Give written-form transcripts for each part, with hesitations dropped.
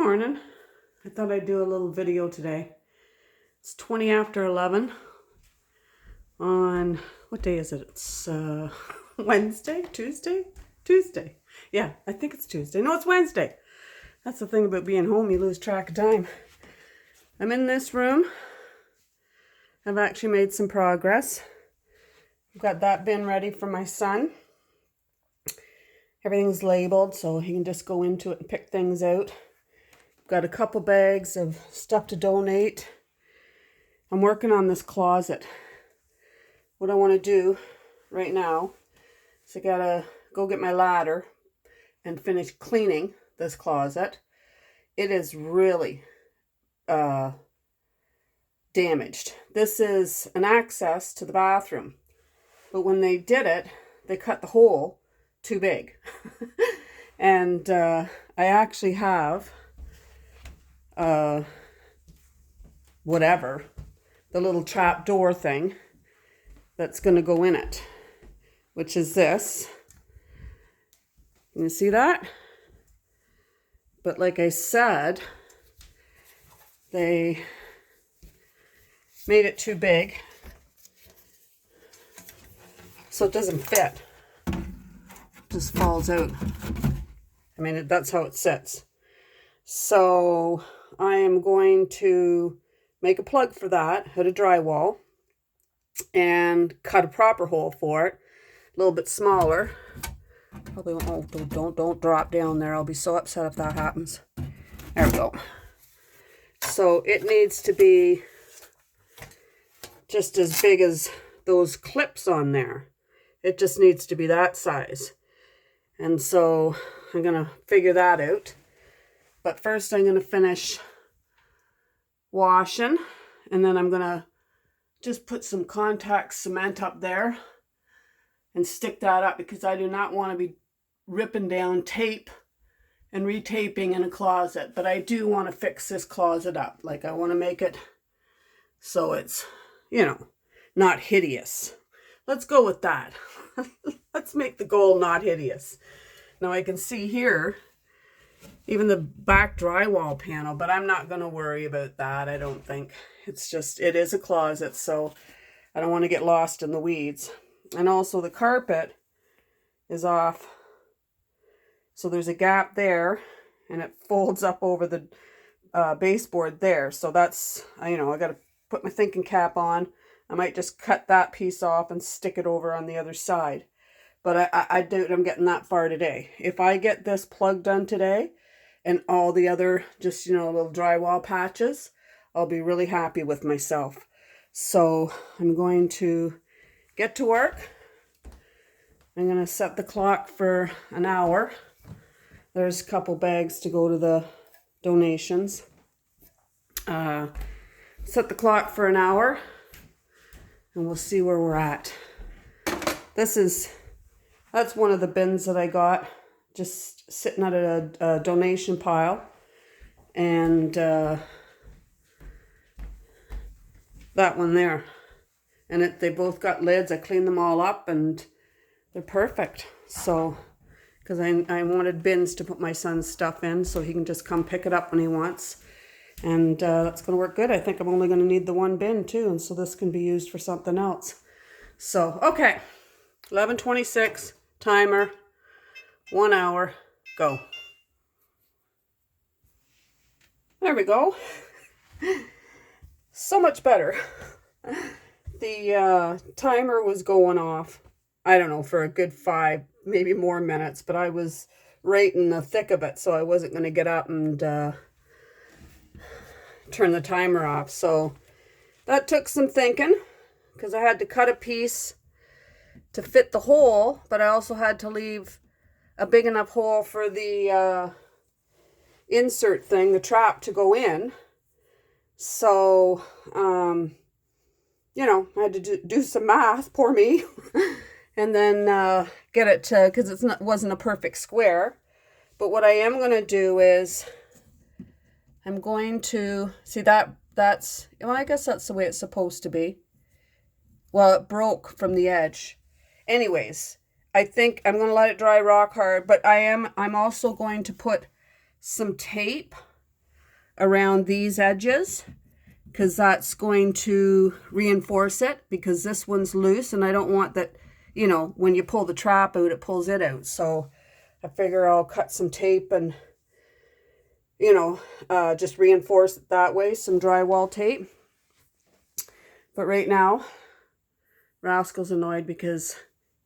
morning. I thought I'd do a little video today. It's 20 after 11 on, what day is it? It's Wednesday? Tuesday. Yeah, I think it's Tuesday. No, it's Wednesday. That's the thing about being home, you lose track of time. I'm in this room. I've actually made some progress. I've got that bin ready for my son. Everything's labeled so he can just go into it and pick things out. Got a couple bags of stuff to donate. I'm working on this closet. What I want to do right now is I gotta go get my ladder and finish cleaning this closet. It is really damaged. This is an access to the bathroom, but when they did it, they cut the hole too big. And I actually have whatever, the little trap door thing that's going to go in it, which is this. Can you see that? But like I said, they made it too big, so it doesn't fit. It just falls out. I mean, that's how it sits. So I am going to make a plug for that out of drywall and cut a proper hole for it, a little bit smaller. Probably won't. Oh, don't drop down there. I'll be so upset if that happens. There we go. So it needs to be just as big as those clips on there. It just needs to be that size. And so I'm going to figure that out. But first I'm going to finish washing, and then I'm going to just put some contact cement up there and stick that up, because I do not want to be ripping down tape and retaping in a closet. But I do want to fix this closet up. Like, I want to make it so it's, you know, not hideous. Let's go with that. Let's make the goal not hideous. Now I can see here even the back drywall panel, but I'm not going to worry about that, I don't think. It's just, it is a closet, so I don't want to get lost in the weeds. And also the carpet is off, so there's a gap there, and it folds up over the baseboard there. So that's, you know, I got to put my thinking cap on. I might just cut that piece off and stick it over on the other side. But I doubt I'm getting that far today. If I get this plug done today and all the other just, you know, little drywall patches, I'll be really happy with myself. So I'm going to get to work. I'm going to set the clock for an hour. There's a couple bags to go to the donations. Set the clock for an hour and we'll see where we're at. That's one of the bins that I got, just sitting at a donation pile. And that one there. And they both got lids. I cleaned them all up and they're perfect. So, because I wanted bins to put my son's stuff in so he can just come pick it up when he wants. And that's going to work good. I think I'm only going to need the one bin too. And so this can be used for something else. So, okay. 11:26. Timer, 1 hour, go. There we go. So much better. The timer was going off, I don't know, for a good 5, maybe more minutes, but I was right in the thick of it, so I wasn't going to get up and turn the timer off. So that took some thinking, because I had to cut a piece to fit the hole, but I also had to leave a big enough hole for the insert thing, the trap, to go in. So, you know, I had to do some math, poor me, and then get it to, because it wasn't a perfect square. But what I am going to do is, I'm going to, see that's, well, I guess that's the way it's supposed to be. Well, it broke from the edge. Anyways, I think I'm going to let it dry rock hard, but I'm also going to put some tape around these edges, because that's going to reinforce it, because this one's loose and I don't want that, you know, when you pull the trap out, it pulls it out. So I figure I'll cut some tape and, you know, just reinforce it that way, some drywall tape. But right now, Rascal's annoyed because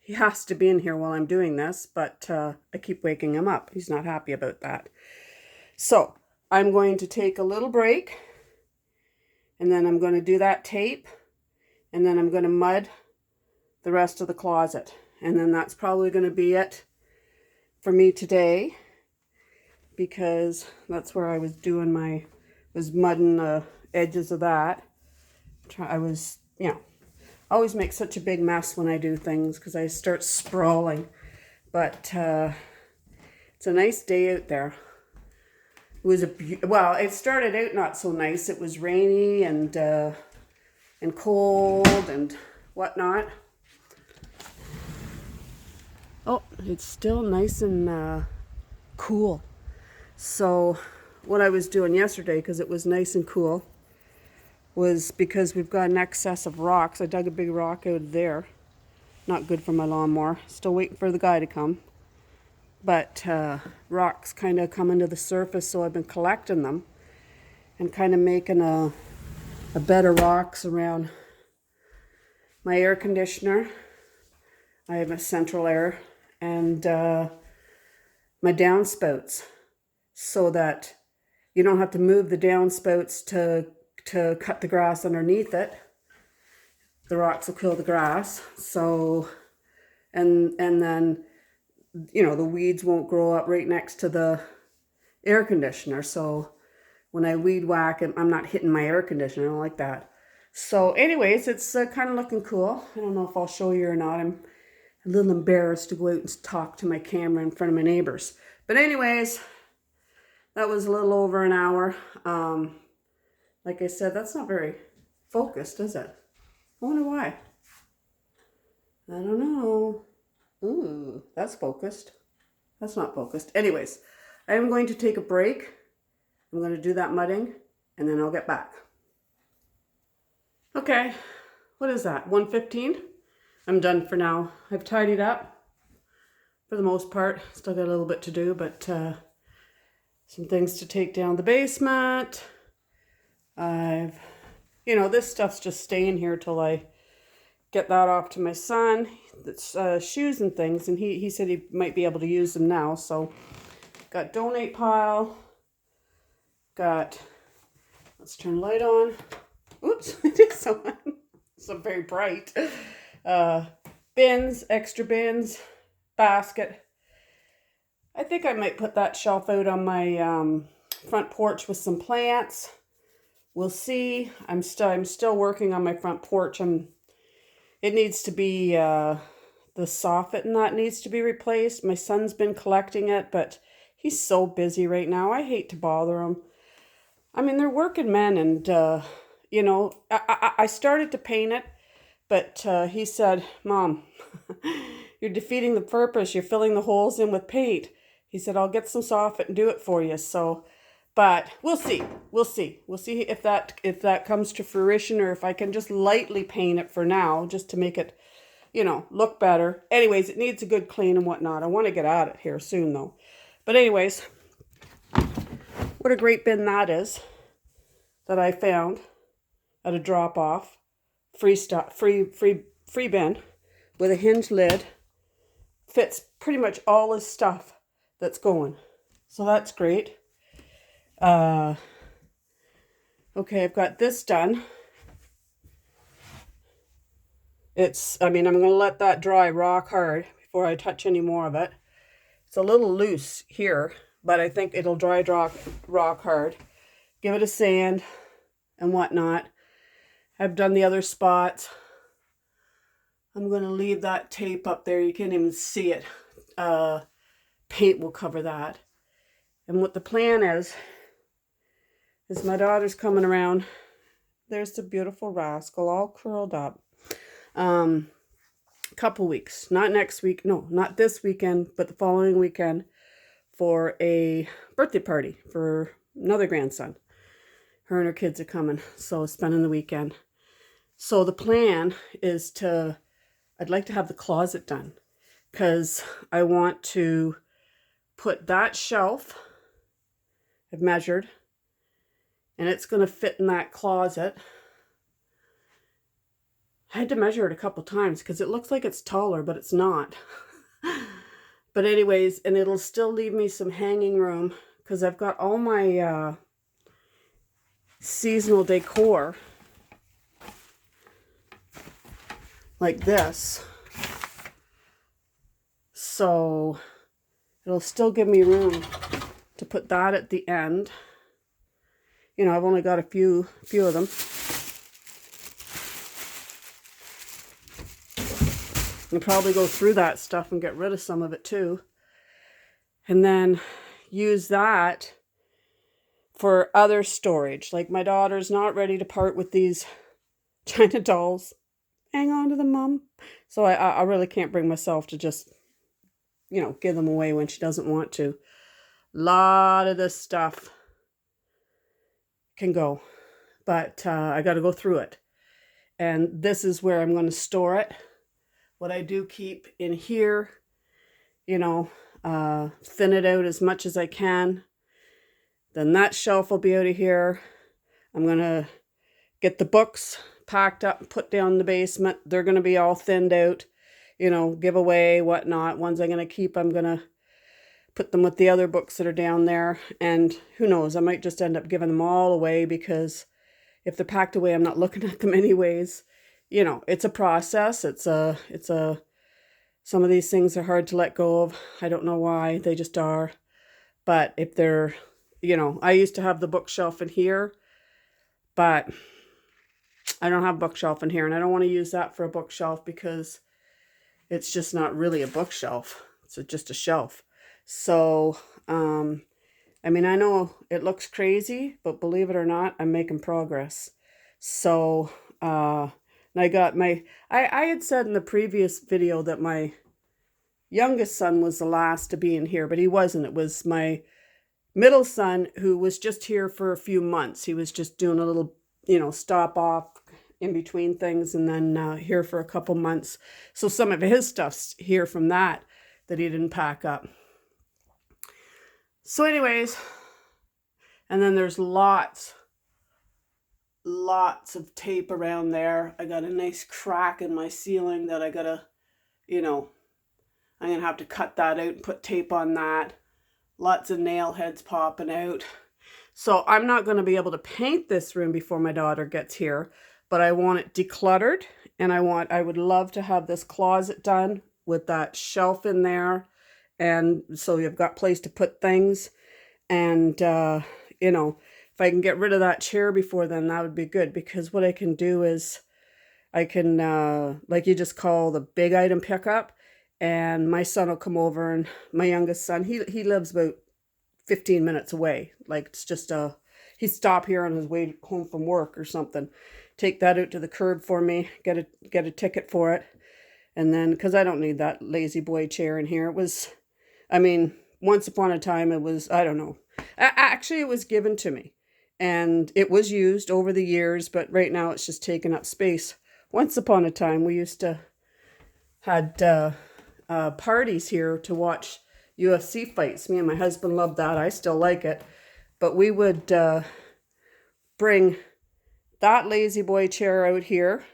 he has to be in here while I'm doing this, but I keep waking him up. He's not happy about that. So I'm going to take a little break, and then I'm going to do that tape, and then I'm going to mud the rest of the closet. And then that's probably going to be it for me today, because that's where I was doing was mudding the edges of that. I was, you know, I always make such a big mess when I do things because I start sprawling. But it's a nice day out there. It was well, it started out not so nice. It was rainy and cold and whatnot. Oh, it's still nice and cool. So what I was doing yesterday, because it was nice and cool, was because we've got an excess of rocks. I dug a big rock out of there. Not good for my lawnmower. Still waiting for the guy to come. But rocks kind of coming to the surface, so I've been collecting them and kind of making a bed of rocks around my air conditioner. I have a central air, and my downspouts, so that you don't have to move the downspouts to cut the grass underneath it. The rocks will kill the grass. So, and then, you know, the weeds won't grow up right next to the air conditioner. So when I weed whack, I'm not hitting my air conditioner. I don't like that. So anyways, it's kind of looking cool. I don't know if I'll show you or not. I'm a little embarrassed to go out and talk to my camera in front of my neighbors. But anyways, that was a little over an hour. Like I said, that's not very focused, is it? I wonder why. I don't know. Ooh, that's focused. That's not focused. Anyways, I am going to take a break. I'm going to do that mudding, and then I'll get back. Okay, what is that? 1:15? I'm done for now. I've tidied up for the most part. Still got a little bit to do, but some things to take down the basement. You know, this stuff's just staying here till I get that off to my son. That's shoes and things, and he said he might be able to use them now. So got donate pile, got, let's turn the light on. Oops, it is on. It's so very bright. Bins, extra bins, basket. I think I might put that shelf out on my front porch with some plants. We'll see. I'm still working on my front porch. It needs to be, the soffit and that needs to be replaced. My son's been collecting it, but he's so busy right now. I hate to bother him. I mean, they're working men, and, you know, I started to paint it, but he said, Mom, you're defeating the purpose. You're filling the holes in with paint. He said, I'll get some soffit and do it for you. So, but we'll see. We'll see. We'll see if that comes to fruition, or if I can just lightly paint it for now, just to make it, you know, look better. Anyways, it needs a good clean and whatnot. I want to get at it here soon, though. But anyways, what a great bin that is that I found at a drop-off. Free stuff, free bin with a hinge lid. Fits pretty much all his stuff that's going. So that's great. Okay, I've got this done. I'm going to let that dry rock hard before I touch any more of it. It's a little loose here, but I think it'll dry rock hard. Give it a sand and whatnot. I've done the other spots. I'm going to leave that tape up there. You can't even see it. Paint will cover that. And what the plan is my daughter's coming around. There's the beautiful rascal all curled up. Couple weeks. Not next week. No, not this weekend, but the following weekend for a birthday party for another grandson. Her and her kids are coming, so spending the weekend. So the plan is I'd like to have the closet done because I want to put that shelf, I've measured, and it's going to fit in that closet. I had to measure it a couple times because it looks like it's taller, but it's not. But anyways, and it'll still leave me some hanging room because I've got all my seasonal decor like this. So it'll still give me room to put that at the end. You know, I've only got a few of them. I'll probably go through that stuff and get rid of some of it too. And then use that for other storage. Like my daughter's not ready to part with these China dolls. Hang on to them, Mom. So I really can't bring myself to just, you know, give them away when she doesn't want to. A lot of this stuff can go, but I got to go through it. And this is where I'm going to store it. What I do keep in here, you know, thin it out as much as I can. Then that shelf will be out of here. I'm going to get the books packed up and put down in the basement. They're going to be all thinned out, you know, give away, whatnot. Ones I'm going to keep, I'm going to put them with the other books that are down there. And who knows, I might just end up giving them all away because if they're packed away, I'm not looking at them anyways. You know, it's a process. Some of these things are hard to let go of. I don't know why, they just are. But if they're, you know, I used to have the bookshelf in here, but I don't have a bookshelf in here, and I don't want to use that for a bookshelf because it's just not really a bookshelf. It's just a shelf. So, I mean, I know it looks crazy, but believe it or not, I'm making progress. So, I got I had said in the previous video that my youngest son was the last to be in here, but he wasn't. It was my middle son who was just here for a few months. He was just doing a little, you know, stop off in between things and then here for a couple months. So some of his stuff's here from that he didn't pack up. So anyways, and then there's lots of tape around there. I got a nice crack in my ceiling that I gotta, you know, I'm gonna have to cut that out and put tape on that. Lots of nail heads popping out. So I'm not going to be able to paint this room before my daughter gets here, but I want it decluttered, and I would love to have this closet done with that shelf in there, and so you've got place to put things. And you know, if I can get rid of that chair before then, that would be good, because what I can do is I can like you just call the big item pickup, and my son will come over, and my youngest son, he lives about 15 minutes away. Like, it's just he'd stop here on his way home from work or something, take that out to the curb for me, get a ticket for it. And then, because I don't need that lazy boy chair in here. It was, I mean, once upon a time it was, I don't know. Actually, it was given to me and it was used over the years, but right now it's just taking up space. Once upon a time we used to had parties here to watch UFC fights. Me and my husband loved that. I still like it. But we would bring that lazy boy chair out here,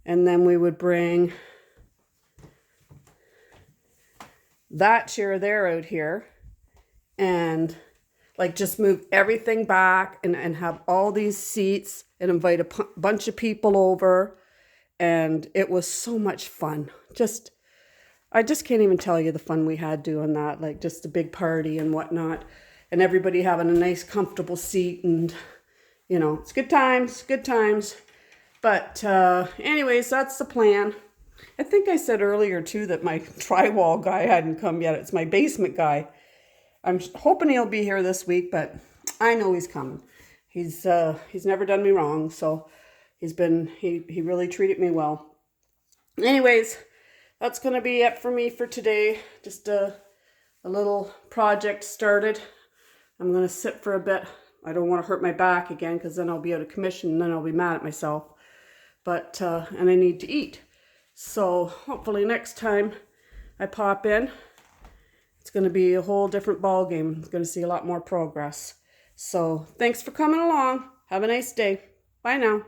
and then we would bring that chair there out here, and like just move everything back and have all these seats and invite a bunch of people over. And it was so much fun. I just can't even tell you the fun we had doing that, like just a big party and whatnot, and everybody having a nice comfortable seat, and you know, it's good times. But anyways, that's the plan. I think I said earlier too that my drywall guy hadn't come yet. It's my basement guy. I'm hoping he'll be here this week, but I know he's coming. He's never done me wrong, so he really treated me well. Anyways, that's going to be it for me for today. Just a little project started. I'm going to sit for a bit I don't want to hurt my back again because then I'll be out of commission and then I'll be mad at myself. But, and I need to eat. So hopefully next time I pop in, it's going to be a whole different ball game. I'm going to see a lot more progress. So thanks for coming along. Have a nice day. Bye now.